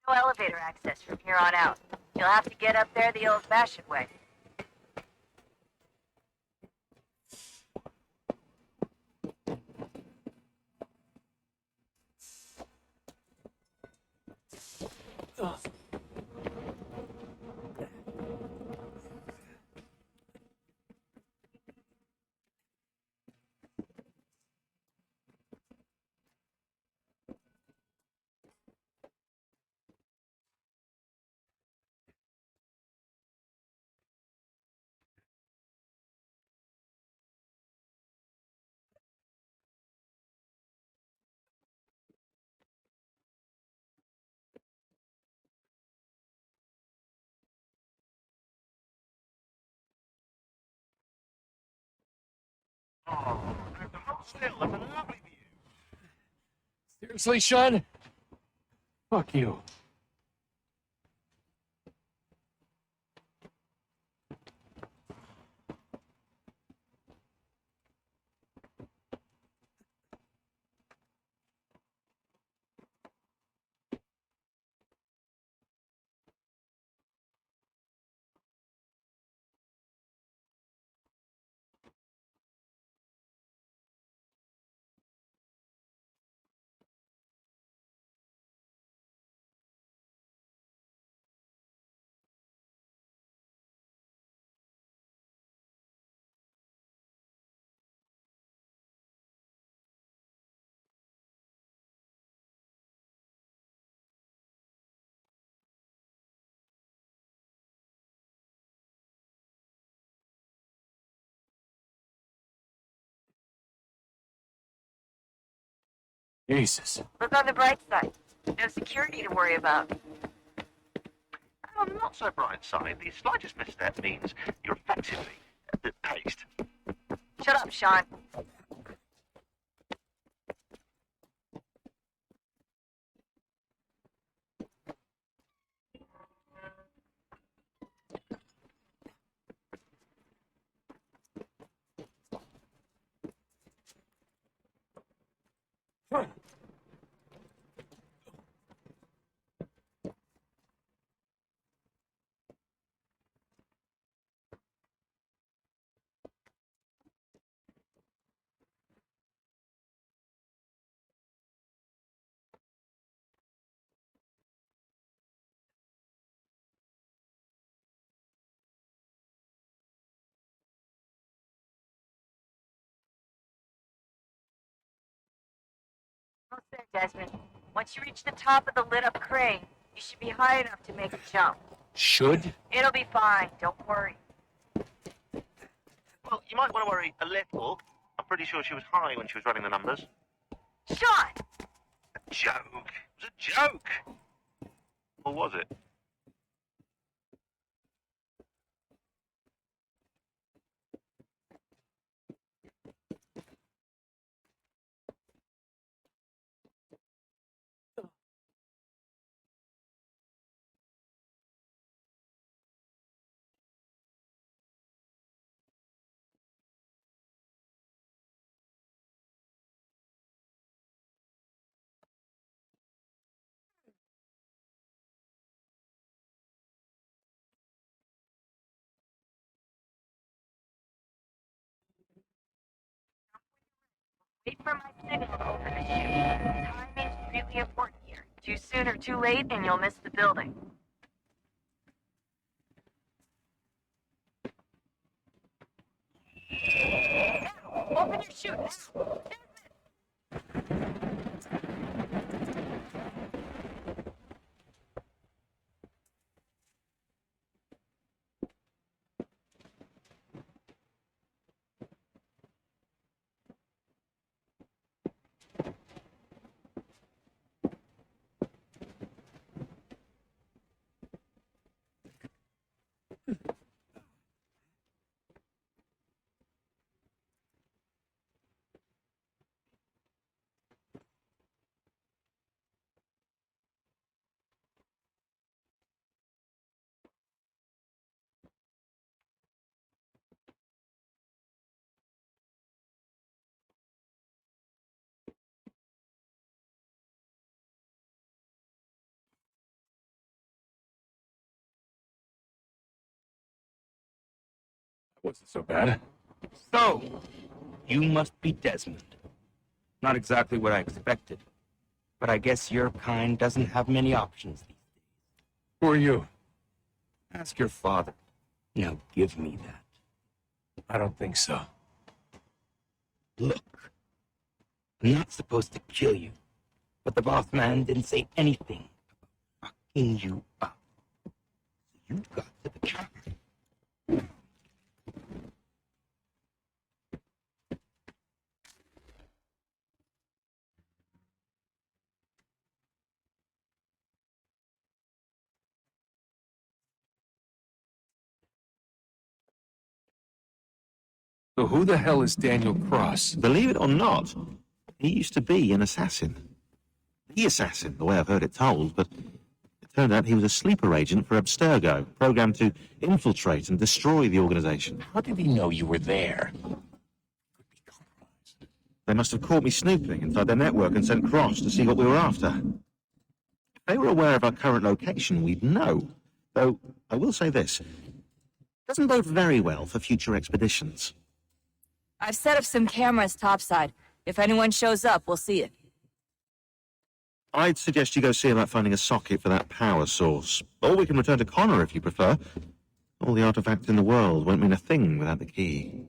No elevator access from here on out. You'll have to get up there the old-fashioned way. Oh, still, that's a lovely view. Seriously, Sean? Fuck you. Jesus. Look on the bright side. No security to worry about. Not so bright side. The slightest misstep means you're effectively paced. Shut up, Sean. Almost there, Desmond. Once you reach the top of the lit-up crane, you should be high enough to make a jump. Should? It'll be fine. Don't worry. Well, you might want to worry a little. I'm pretty sure she was high when she was running the numbers. Sean! A joke. It was a joke. Or was it? Wait for my signal to open the chute. Timing's really important here. Too soon or too late, and you'll miss the building. Now, open your chute now! Wasn't so bad. So, you must be Desmond. Not exactly what I expected, but I guess your kind doesn't have many options these days. Who are you? Ask your father. Now give me that. I don't think so. Look, I'm not supposed to kill you, but the boss man didn't say anything about fucking you up. So you got to the job. So who the hell is Daniel Cross? Believe it or not, he used to be an assassin. The assassin, the way I've heard it told, but it turned out he was a sleeper agent for Abstergo, programmed to infiltrate and destroy the organization. How did he know you were there? They must have caught me snooping inside their network and sent Cross to see what we were after. If they were aware of our current location, we'd know. Though, I will say this. Doesn't bode very well for future expeditions. I've set up some cameras topside. If anyone shows up, we'll see it. I'd suggest you go see about finding a socket for that power source. Or we can return to Connor if you prefer. All the artifacts in the world won't mean a thing without the key.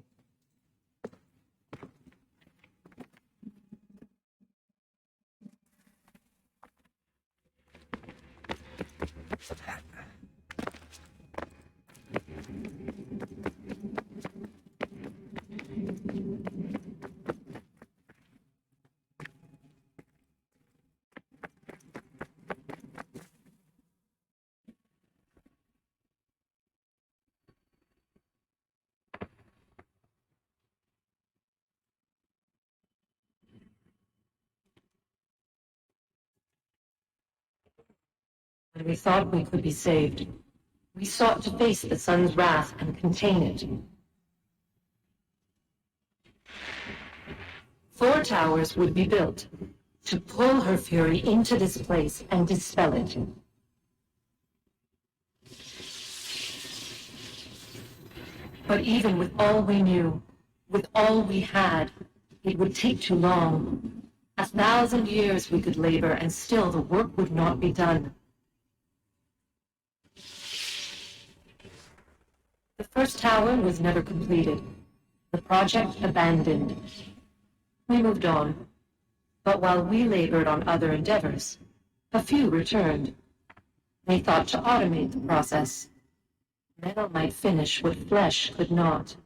When we thought we could be saved, we sought to face the sun's wrath and contain it. 4 towers would be built to pull her fury into this place and dispel it. But even with all we knew, with all we had, it would take too long. 1,000 years we could labor, and still the work would not be done. The first tower was never completed. The project abandoned. We moved on. But while we labored on other endeavors, a few returned. They thought to automate the process. Metal might finish what flesh could not.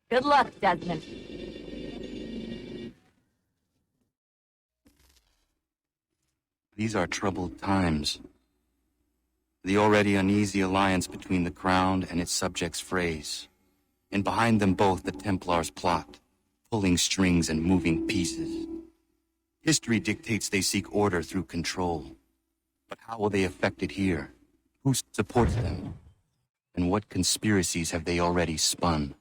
Good luck, Desmond. These are troubled times. The already uneasy alliance between the Crown and its subjects frays. And behind them both the Templars plot, pulling strings and moving pieces. History dictates they seek order through control. But how will they affect it here? Who supports them? And what conspiracies have they already spun?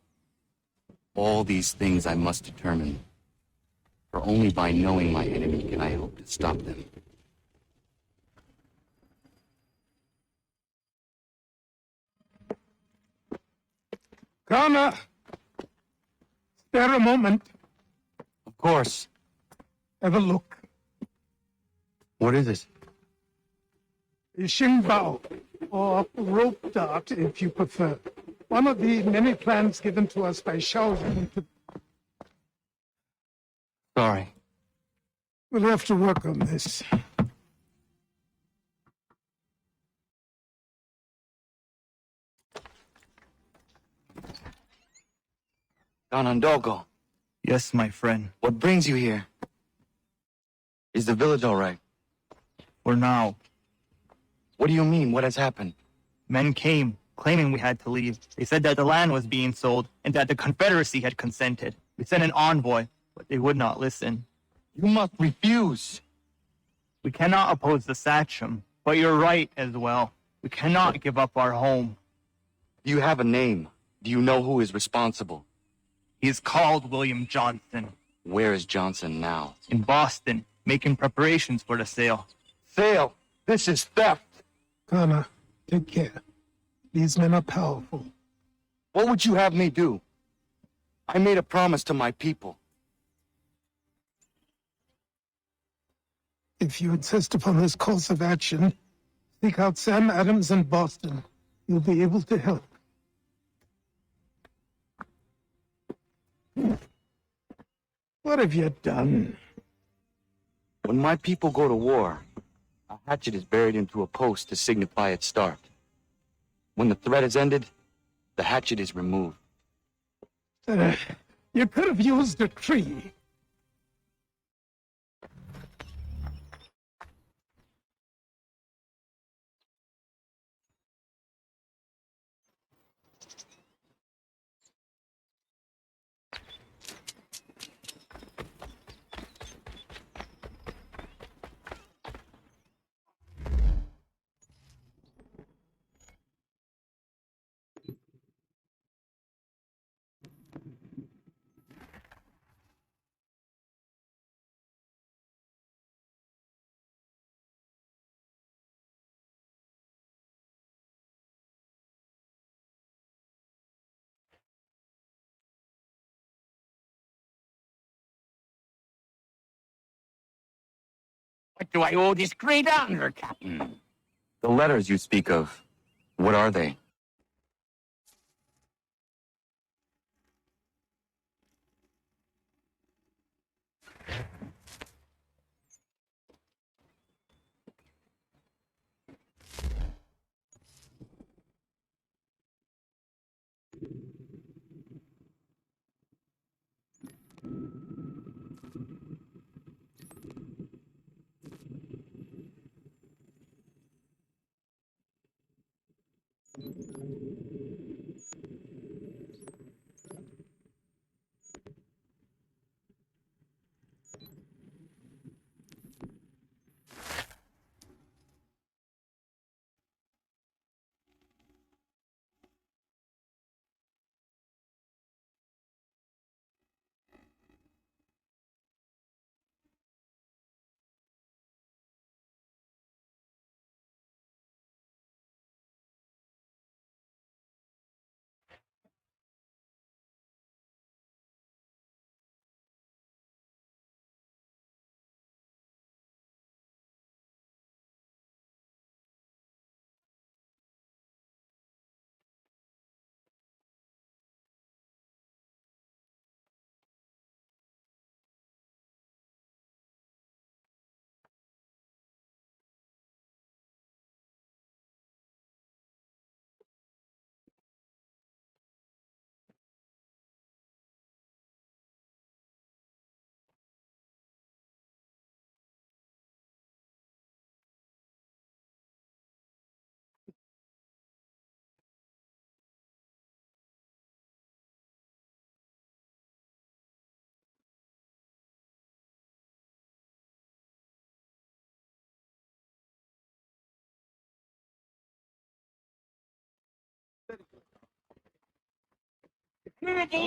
All these things I must determine. For only by knowing my enemy can I hope to stop them. Connor! Spare a moment. Of course. Have a look. What is it? A Xingbao, or rope dart if you prefer. One of the many plans given to us by Shaolin to... Sorry. We'll have to work on this. Ganondogo, Yes, my friend. what brings you here? Is the village all right? For now, What do you mean? What has happened? men came, claiming we had to leave. They said that the land was being sold and that the Confederacy had consented. We sent an envoy, but they would not listen. You must refuse. We cannot oppose the Sachem, but you're right as well. We cannot give up our home. Do you have a name? Do you know who is responsible? He is called William Johnson, Where is Johnson now? in Boston, making preparations for the sale. Sale! This is theft! Connor, take care. These men are powerful. What would you have me do? I made a promise to my people. If you insist upon this course of action, seek out Sam Adams in Boston. You'll be able to help. What have you done? When my people go to war, a hatchet is buried into a post to signify its start. When the threat is ended, the hatchet is removed. You could have used a tree. What do I owe this great honor, Captain? The letters you speak of, what are they?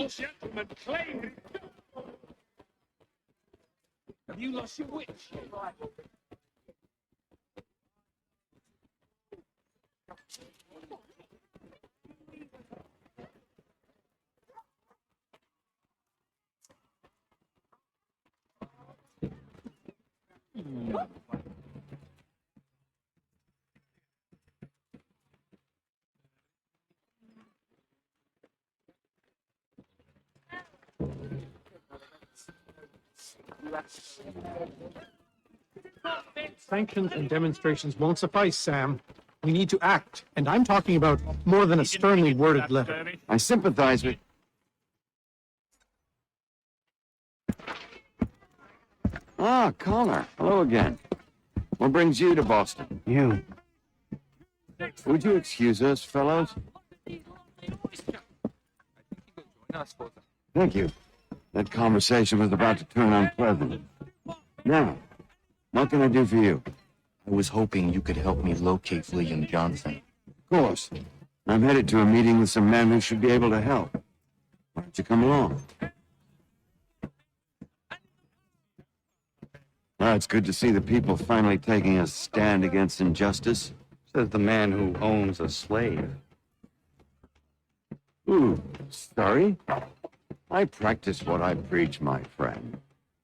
Gentlemen, claim it. Have you lost your witch? Sanctions and demonstrations won't suffice, Sam. We need to act, and I'm talking about more than a sternly worded letter. I sympathize with... Ah, Connor. Hello again. What brings you to Boston? You. Would you excuse us, fellows? Thank you. That conversation was about to turn unpleasant. Now, what can I do for you? I was hoping you could help me locate William Johnson. Of course. I'm headed to a meeting with some men who should be able to help. Why don't you come along? It's good to see the people finally taking a stand against injustice. Says the man who owns a slave. Ooh, sorry? I practice what I preach, my friend.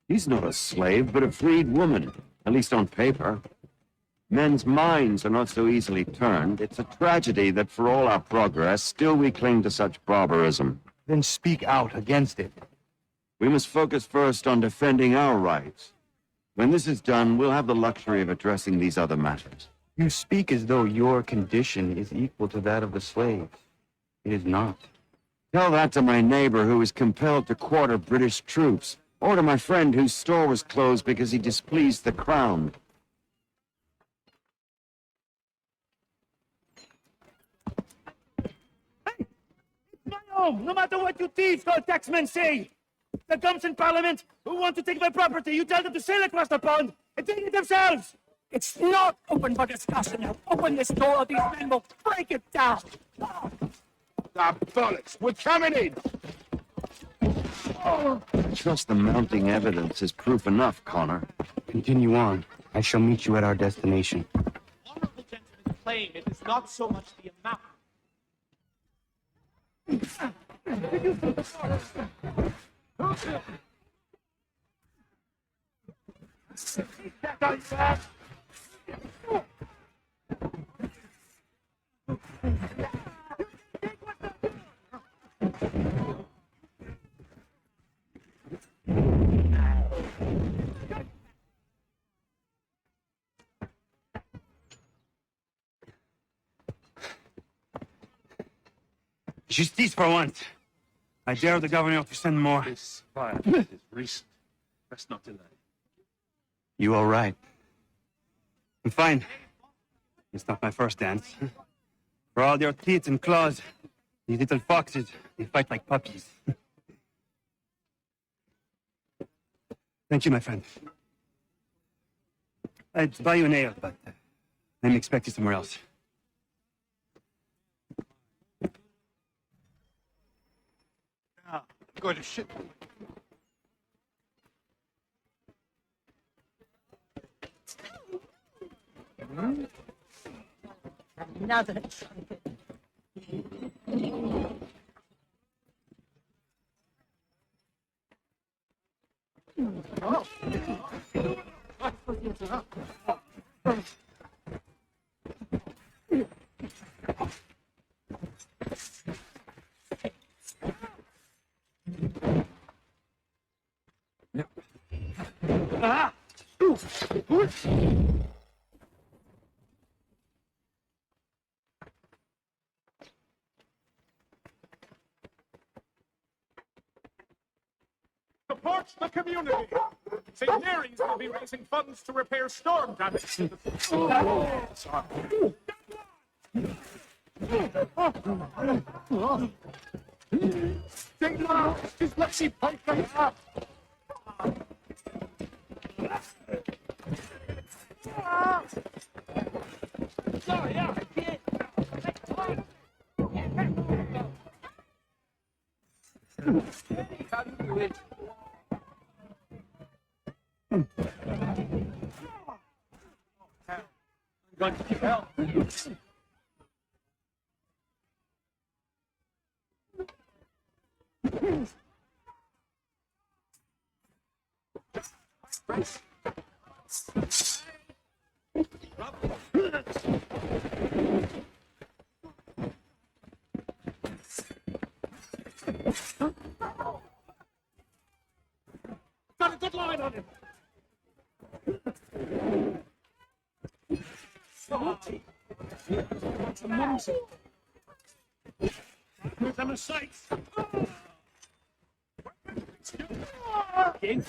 He's not a slave, but a freed woman, at least on paper. Men's minds are not so easily turned. It's a tragedy that for all our progress, still we cling to such barbarism. Then speak out against it. We must focus first on defending our rights. When this is done, we'll have the luxury of addressing these other matters. You speak as though your condition is equal to that of the slaves. It is not. Tell that to my neighbor who was compelled to quarter British troops, or to my friend whose store was closed because he displeased the crown. No matter what you thieves called taxmen say. The gums in Parliament who want to take my property, you tell them to sail across the pond and take it themselves. It's not open for discussion now. Open this door or these men will break it down. Ah, bollocks! We're coming in! I trust the mounting evidence is proof enough, Connor. Continue on. I shall meet you at our destination. Honorable gentlemen claim it is not so much the amount. Justice for once. I dare the governor to send more. This fire is recent. Best not delay. You all right? I'm fine. It's not my first dance. For all their teeth and claws, these little foxes, they fight like puppies. Thank you, my friend. I'd buy you an ale, but I'm expected somewhere else. Go to shit. Another. Support the community. St. Mary's will be raising funds to repair storm damage. Just let me pump them up. Sorry, yeah, I can't. How do you do it? I'm going to need help. Got a good line on him. What's the mumsy? Move them aside. In.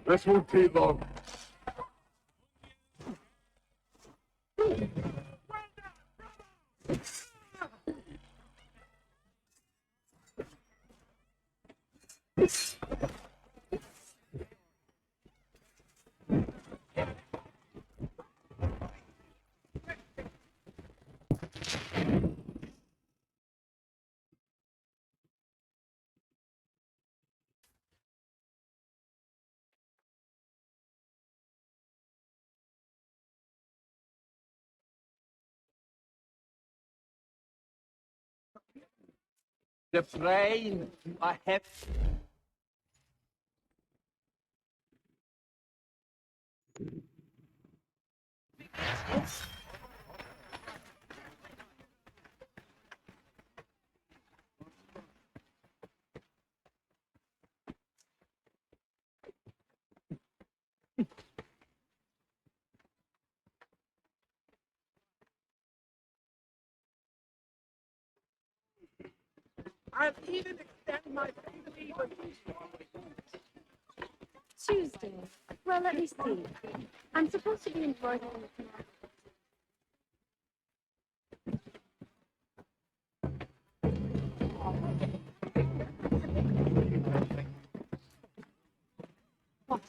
This won't take long. The brain I have. I'll even extend my favor. Tuesday. Well, let me see. I'm supposed to be employed in the canal. What?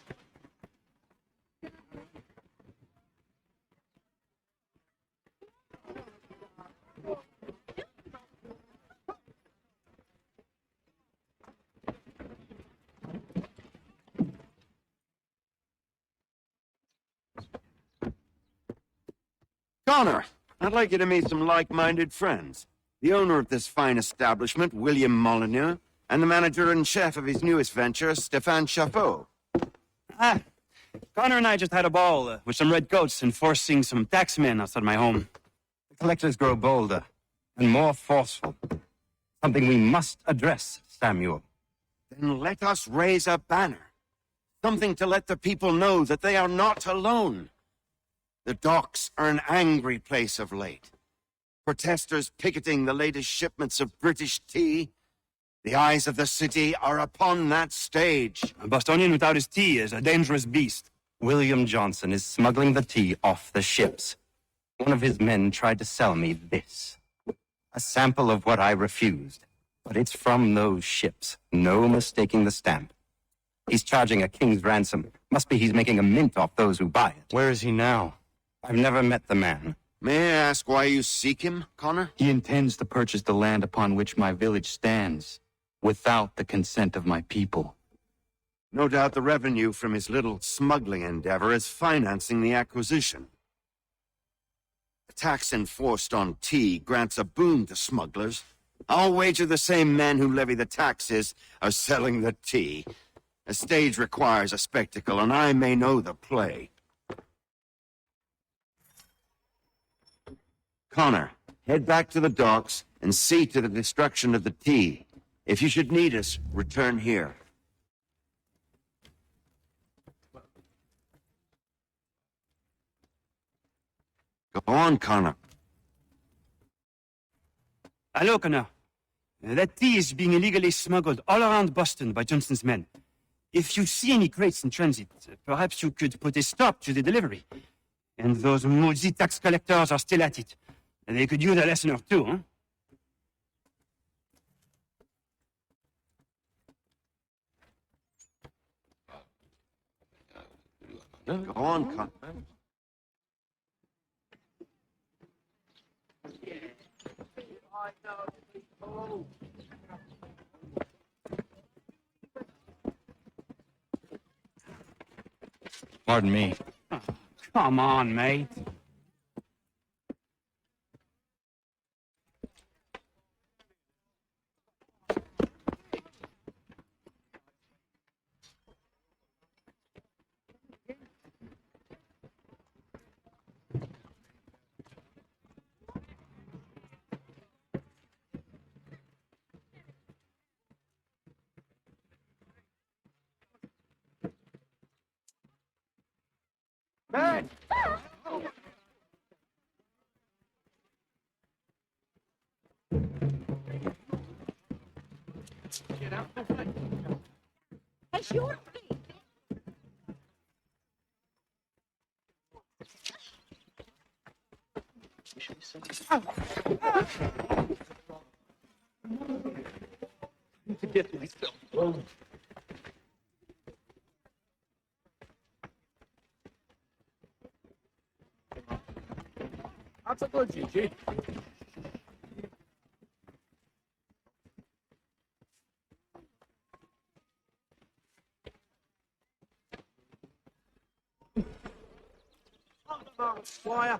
Connor, I'd like you to meet some like-minded friends. The owner of this fine establishment, William Molyneux, and the manager and chef of his newest venture, Stéphane Chapeau. Ah, Connor and I just had a ball with some redcoats enforcing some taxmen outside my home. The collectors grow bolder and more forceful. Something we must address, Samuel. Then let us raise a banner. Something to let the people know that they are not alone. The docks are an angry place of late. Protesters picketing the latest shipments of British tea. The eyes of the city are upon that stage. A Bostonian without his tea is a dangerous beast. William Johnson is smuggling the tea off the ships. One of his men tried to sell me this. A sample of what I refused. But it's from those ships. No mistaking the stamp. He's charging a king's ransom. Must be he's making a mint off those who buy it. Where is he now? I've never met the man. May I ask why you seek him, Connor? He intends to purchase the land upon which my village stands, without the consent of my people. No doubt the revenue from his little smuggling endeavor is financing the acquisition. The tax enforced on tea grants a boon to smugglers. I'll wager the same men who levy the taxes are selling the tea. A stage requires a spectacle, and I may know the play. Connor, head back to the docks and see to the destruction of the tea. If you should need us, return here. Go on, Connor. Hello, Connor. That tea is being illegally smuggled all around Boston by Johnson's men. If you see any crates in transit, perhaps you could put a stop to the delivery. And those moody tax collectors are still at it. They could use a lesson or two, huh? Go on, Connor. Pardon me. Oh, come on, mate. Man! Get out the way. Hey, sure. To get myself. That's a good GG. Squire.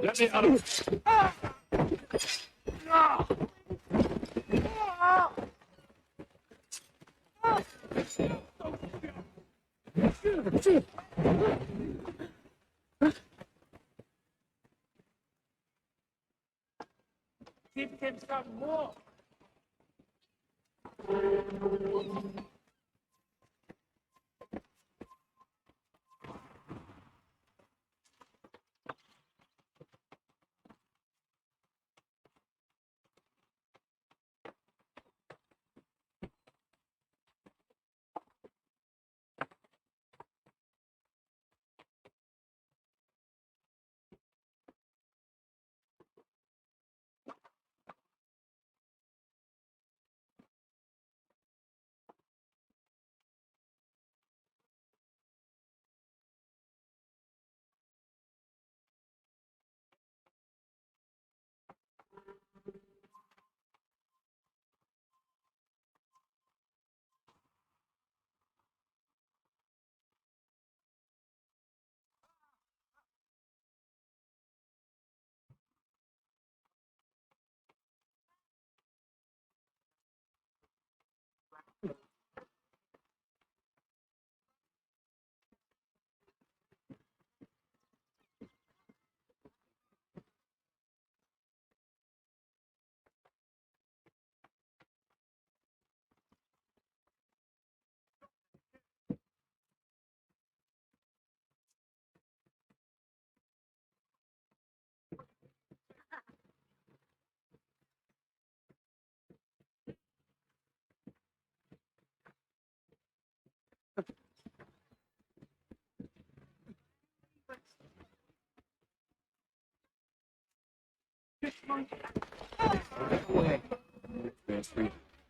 Let me out of it. Keep him some more.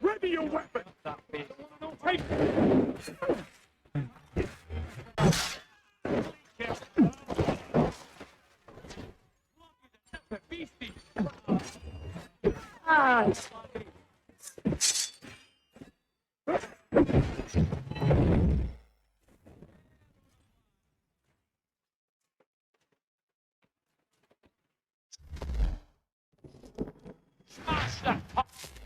Ready your weapon! Take Smash that!